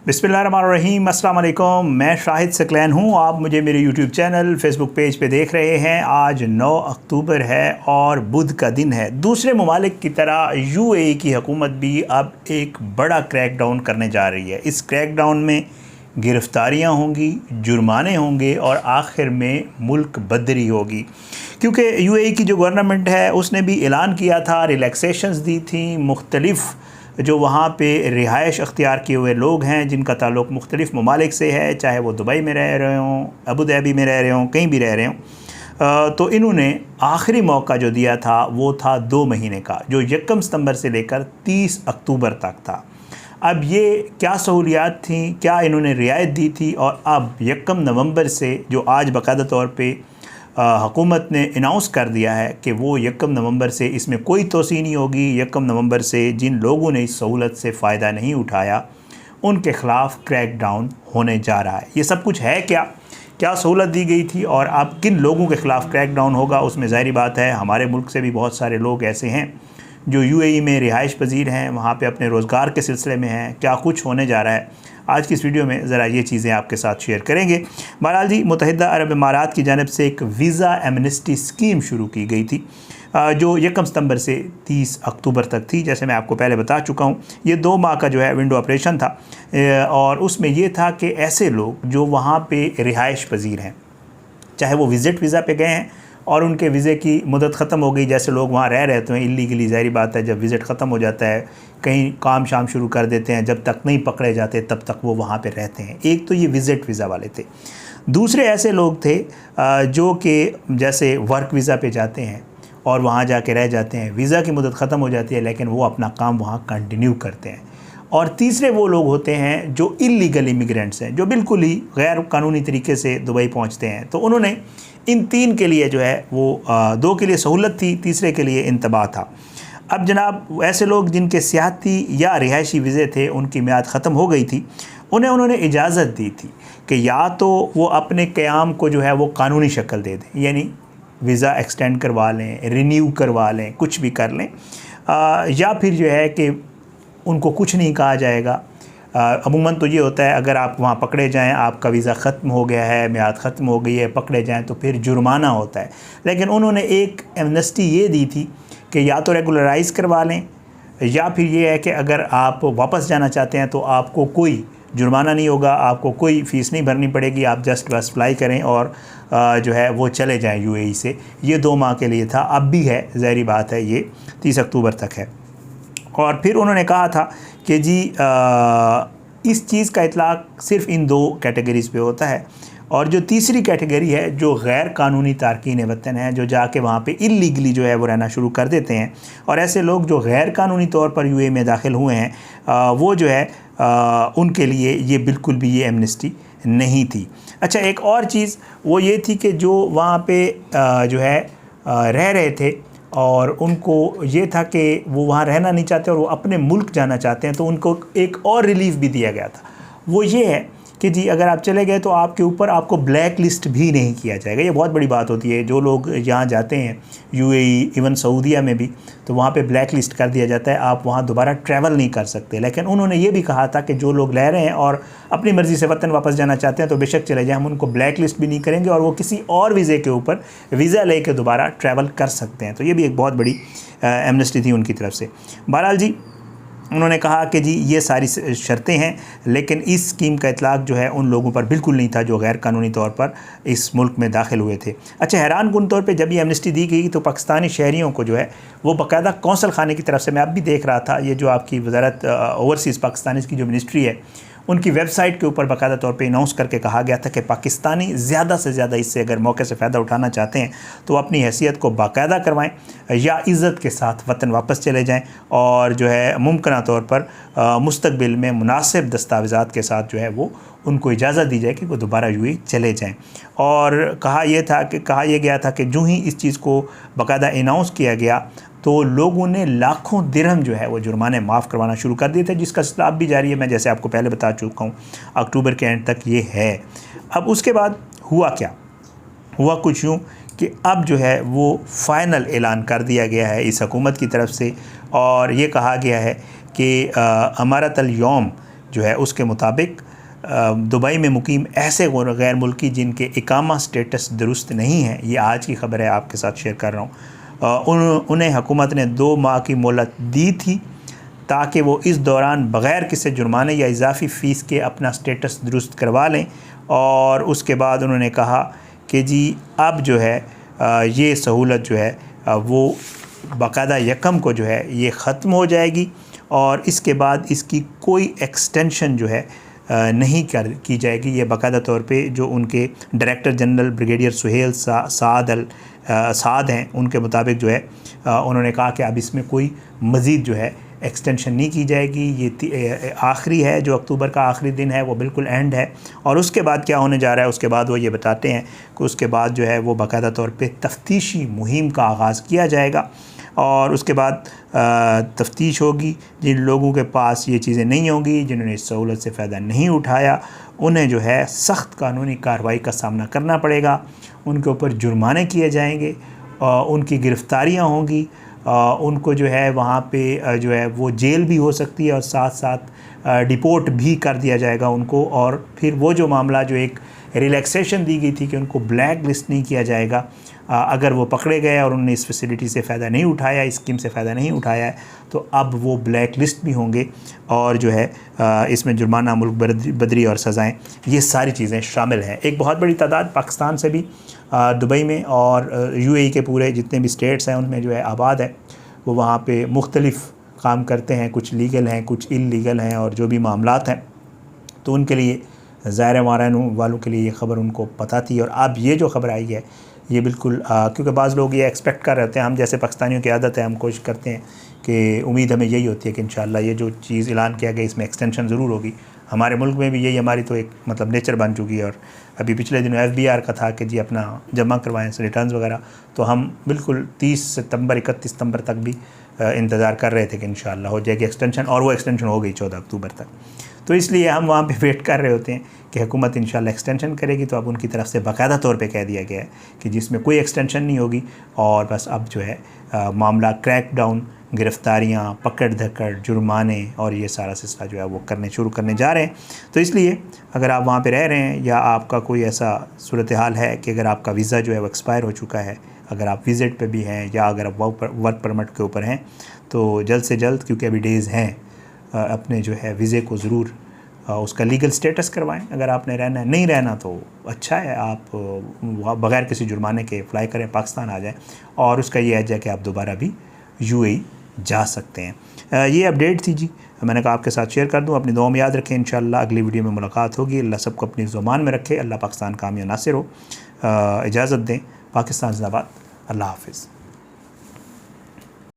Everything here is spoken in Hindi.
बिस्मिल्लाहिर्रहमानिर्रहीम, अस्सलाम वालेकुम। मैं शाहिद सकलैन हूँ। आप मुझे मेरे यूट्यूब चैनल फेसबुक पेज पे देख रहे हैं। आज 9 अक्टूबर है और बुध का दिन है। दूसरे ममालिक की तरह यूएई की हुकूमत भी अब एक बड़ा क्रैकडाउन करने जा रही है। इस क्रैकडाउन में गिरफ्तारियाँ होंगी, जुर्माने होंगे और आखिर में मुल्क बदरी होगी, क्योंकि यूएई की जो गवर्नमेंट है उसने भी ऐलान किया था, रिलैक्सेशंस दी थी। मुख्तलिफ़ जो वहाँ पे रिहाइश अख्तियार किए हुए लोग हैं जिनका ताल्लुक़ मुख्तलिफ़ ममालिक से है, चाहे वो दुबई में रह रहे हों, अबू धाबी में रह रहे हों, कहीं भी रह रहे हों, तो इन्होंने आखिरी मौका जो दिया था वो था 2 महीने का, जो 1 सितंबर से लेकर 30 अक्टूबर तक था। अब ये क्या सहूलियात थी, क्या इन्होंने रियायत दी थी, और अब 1 नवंबर से जो आज बाकायदा तौर पे हुकूमत ने अनाउंस कर दिया है कि वो 1 नवंबर से इसमें कोई तोसी नहीं होगी। 1 नवंबर से जिन लोगों ने इस सहूलत से फ़ायदा नहीं उठाया उनके ख़िलाफ़ क्रैकडाउन होने जा रहा है। ये सब कुछ है क्या सहूलत दी गई थी और अब किन लोगों के ख़िलाफ़ क्रैकडाउन होगा, उसमें ज़ाहिर बात है हमारे मुल्क से भी बहुत सारे लोग ऐसे हैं जो यूएई में रिहाइश पजीर हैं, वहाँ पे अपने रोज़गार के सिलसिले में हैं। क्या कुछ होने जा रहा है, आज की इस वीडियो में ज़रा ये चीज़ें आपके साथ शेयर करेंगे। बहरहाल जी, मुत्तहिदा अरब इमारात की जानिब से एक वीज़ा एमनेस्टी स्कीम शुरू की गई थी जो 1 सितंबर से 30 अक्टूबर तक थी। जैसे मैं आपको पहले बता चुका हूँ, ये 2 माह का जो है विंडो ऑपरेशन था और उसमें ये था कि ऐसे लोग जो वहाँ पे रिहाइश पजीर हैं, चाहे वो विज़िट वीज़ा पे गए हैं और उनके वीज़े की मुदत ख़त्म हो गई, जैसे लोग वहाँ रह रहते हैं इल्लीगली, ज़ाहिर बात है जब विज़िट ख़त्म हो जाता है कहीं काम शाम शुरू कर देते हैं, जब तक नहीं पकड़े जाते तब तक वो वहाँ पे रहते हैं। एक तो ये विज़िट वीज़ा वाले थे। दूसरे ऐसे लोग थे जो कि जैसे वर्क वीज़ा पे जाते हैं और वहाँ जाके रह जाते हैं, वीज़ा की मुदत ख़त्म हो जाती है लेकिन वो अपना काम वहाँ कंटिन्यू करते हैं। और तीसरे वो लोग होते हैं जो इल्लीगल इमिग्रेंट्स हैं, जो बिल्कुल ही गैर कानूनी तरीके से दुबई पहुँचते हैं। तो उन्होंने इन 3 के लिए जो है वो 2 के लिए सहूलत थी, तीसरे के लिए इंतबाह था। अब जनाब, ऐसे लोग जिनके सियाहती या रिहायशी वीज़े थे उनकी मियाद ख़त्म हो गई थी, उन्होंने इजाज़त दी थी कि या तो वो अपने क़याम को जो है वो कानूनी शक्ल दे दें, यानी वीज़ा एक्सटेंड करवा लें, रिन्यू करवा लें, कुछ भी कर लें, या फिर जो है कि उनको कुछ नहीं कहा जाएगा। अमूमन तो ये होता है अगर आप वहाँ पकड़े जाएं, आपका वीज़ा ख़त्म हो गया है, मियाद ख़त्म हो गई है, पकड़े जाएं तो फिर जुर्माना होता है। लेकिन उन्होंने एक एमनेस्टी ये दी थी कि या तो रेगुलराइज़ करवा लें, या फिर ये है कि अगर आप वापस जाना चाहते हैं तो आपको कोई जुर्माना नहीं होगा, आपको कोई फ़ीस नहीं भरनी पड़ेगी, आप जस्ट बस अप्लाई करें और जो है वो चले जाएँ यूएई से। ये 2 माह के लिए था, अब भी है, ज़ाहिर बात है ये 30 अक्टूबर तक है। और फिर उन्होंने कहा था कि जी इस चीज़ का इतलाक़ सिर्फ़ इन 2 कैटेगरीज़ पे होता है, और जो तीसरी कैटेगरी है जो गैर कानूनी तारकीन वतन है, जो जाके वहाँ पे इल्लीगली जो है वो रहना शुरू कर देते हैं, और ऐसे लोग जो गैर कानूनी तौर पर यूएई में दाखिल हुए हैं, वो जो है उनके लिए ये बिल्कुल भी ये एमनेस्टी नहीं थी। अच्छा, एक और चीज़ वो ये थी कि जो वहाँ पे जो है रह रहे थे और उनको ये था कि वो वहाँ रहना नहीं चाहते और वो अपने मुल्क जाना चाहते हैं, तो उनको एक और रिलीफ़ भी दिया गया था। वो ये है कि जी अगर आप चले गए तो आपके ऊपर आपको ब्लैक लिस्ट भी नहीं किया जाएगा। ये बहुत बड़ी बात होती है। जो लोग यहाँ जाते हैं यूएई, इवन सऊदीया में भी, तो वहाँ पे ब्लैक लिस्ट कर दिया जाता है, आप वहाँ दोबारा ट्रैवल नहीं कर सकते। लेकिन उन्होंने ये भी कहा था कि जो लोग रह रहे हैं और अपनी मर्ज़ी से वतन वापस जाना चाहते हैं तो बेशक चले जाएँ, हम उनको ब्लैक लिस्ट भी नहीं करेंगे और वो किसी और वीज़े के ऊपर वीज़ा ले कर दोबारा ट्रैवल कर सकते हैं। तो ये भी एक बहुत बड़ी एमनेस्टी थी उनकी तरफ से। बहरहाल जी, उन्होंने कहा कि जी ये सारी शर्तें हैं, लेकिन इस स्कीम का इतलाक़ जो है उन लोगों पर बिल्कुल नहीं था जो गैर कानूनी तौर पर इस मुल्क में दाखिल हुए थे। अच्छा, हैरानकुन तौर पे जब ये एमनेस्टी दी गई तो पाकिस्तानी शहरियों को जो है वो बाकायदा कौंसल खाने की तरफ से, मैं अब भी देख रहा था, ये जो आपकी वज़ारत ओवरसीज़ पाकिस्तानी की जो मिनिस्ट्री है उनकी वेबसाइट के ऊपर बाकायदा तौर पे अनाउंस करके कहा गया था कि पाकिस्तानी ज़्यादा से ज़्यादा इससे अगर मौके से फ़ायदा उठाना चाहते हैं तो अपनी हैसियत को बाकायदा करवाएं या इज़्ज़त के साथ वतन वापस चले जाएं, और जो है मुमकिन तौर पर मुस्तकबिल में मुनासिब दस्तावेज़ात के साथ जो है वो उनको इजाज़त दी जाए कि वो दोबारा यूएई चले जाएं। और कहा यह गया था कि जो ही इस चीज़ को बाकायदा अनाउंस किया गया तो लोगों ने लाखों दिरहम जो है वो जुर्माने माफ़ करवाना शुरू कर दिए थे, जिसका सिलसिला अब भी जारी है। मैं जैसे आपको पहले बता चुका हूँ, अक्टूबर के एंड तक ये है। अब उसके बाद हुआ क्या? हुआ कुछ यूँ कि अब जो है वो फ़ाइनल ऐलान कर दिया गया है इस हुकूमत की तरफ से, और ये कहा गया है कि अमरतल यौम जो है उसके मुताबिक दुबई में मुकीम ऐसे गैर मुल्की जिनके इकामा स्टेटस दुरुस्त नहीं है, ये आज की ख़बर है, आपके साथ शेयर कर रहा हूँ, उन्हें हुकूमत ने 2 माह की मोहलत दी थी ताकि वो इस दौरान बग़ैर किसी जुर्माने या इजाफ़ी फ़ीस के अपना स्टेटस दुरुस्त करवा लें। और उसके बाद उन्होंने कहा कि जी अब जो है ये सहूलत जो है वो बाकायदा यकम को जो है ये ख़त्म हो जाएगी और इसके बाद इसकी कोई एक्सटेंशन जो है नहीं की जाएगी। ये बाकायदा तौर पे जो उनके डायरेक्टर जनरल ब्रिगेडियर सुहेल साद हैं, उनके मुताबिक जो है उन्होंने कहा कि अब इसमें कोई मज़ीद जो है एक्सटेंशन नहीं की जाएगी। ये आखिरी है, जो अक्टूबर का आखिरी दिन है वो बिल्कुल एंड है। और उसके बाद क्या होने जा रहा है, उसके बाद वो ये बताते हैं कि उसके बाद जो है वो बाकायदा तौर पे तफ्तीशी मुहिम का आगाज़ किया जाएगा और उसके बाद तफ्तीश होगी। जिन लोगों के पास ये चीज़ें नहीं होंगी, जिन्होंने इस सहूलत से फ़ायदा नहीं उठाया, उन्हें जो है सख्त कानूनी कार्रवाई का सामना करना पड़ेगा। उनके ऊपर जुर्माने किए जाएंगे, उनकी गिरफ़्तारियाँ होंगी, उनको जो है वहाँ पे जो है वो जेल भी हो सकती है और साथ साथ डिपोर्ट भी कर दिया जाएगा उनको। और फिर वो जो मामला जो एक रिलैक्सेशन दी गई थी कि उनको ब्लैक लिस्ट नहीं किया जाएगा, अगर वो पकड़े गए और उन्होंने इस फैसिलिटी से फ़ायदा नहीं उठाया, इस स्कीम से फ़ायदा नहीं उठाया है, तो अब वो ब्लैक लिस्ट भी होंगे और जो है इसमें जुर्माना, मुल्क बदरी और सज़ाएँ, ये सारी चीज़ें शामिल हैं। एक बहुत बड़ी तादाद पाकिस्तान से भी दुबई में और UAE के पूरे जितने भी स्टेट्स हैं उनमें जो है आबाद है, वो वहाँ पे मुख्तलिफ़ काम करते हैं, कुछ लीगल हैं, कुछ इल्लीगल हैं और जो भी मामलात हैं, तो उनके लिए ज़ाहिर वालों के लिए ये ख़बर उनको पता थी। और अब ये जो ख़बर आई है ये बिल्कुल क्योंकि बाज़ लोग ये एक्सपेक्ट कर रहे होते हैं, हम जैसे पाकिस्तानियों की आदत है, हम कोशिश करते हैं कि उम्मीद हमें यही होती है कि इंशाअल्लाह ये जो चीज़ ऐलान किया गया इसमें एक्सटेंशन ज़रूर होगी। हमारे मुल्क में भी यही हमारी तो एक मतलब नेचर बन चुकी है। और अभी पिछले दिनों FBR का था कि जी अपना जमा करवाएं रिटर्न्स वगैरह, तो हम बिल्कुल 30 सितंबर 31 सितंबर तक भी इंतज़ार कर रहे थे कि इंशाअल्लाह हो जाएगी एक्सटेंशन, और वो एक्सटेंशन हो गई 14 अक्टूबर तक। तो इसलिए हम वहाँ पे वेट कर रहे होते हैं कि हुकूमत इंशाअल्लाह एक्सटेंशन करेगी। तो अब उनकी तरफ से बाकायदा तौर पे कह दिया गया है कि जिसमें कोई एक्सटेंशन नहीं होगी और बस अब जो है मामला क्रैक डाउन, गिरफ़्तारियाँ, पकड़ धकड़, जुर्माने और ये सारा सिलसिला जो है वो शुरू करने जा रहे हैं। तो इसलिए अगर आप वहाँ पे रह रहे हैं या आपका कोई ऐसा सूरत हाल है कि अगर आपका वीज़ा जो है वो एक्सपायर हो चुका है, अगर आप विज़िट पे भी हैं या अगर आप वर्क परमिट के ऊपर हैं, तो जल्द से जल्द, क्योंकि अभी डेज़ हैं, अपने जो है वीज़े को ज़रूर उसका लीगल स्टेटस करवाएं। अगर आपने रहना है, नहीं रहना तो अच्छा है, आप बग़ैर किसी जुर्माने के फ़्लाई करें, पाकिस्तान आ जाएं और उसका ये एज है कि आप दोबारा भी UAE जा सकते हैं। ये अपडेट थी जी, मैंने कहा आपके साथ शेयर कर दूं। अपनी दुआ में याद रखें, इंशाअल्लाह अगली वीडियो में मुलाकात होगी। अल्लाह सबको अपनी ज़ुबान में रखे, अल्लाह पाकिस्तान कामयाब नासिर हो। इजाज़त दें, पाकिस्तान ज़िंदाबाद, अल्लाह हाफ़िज़।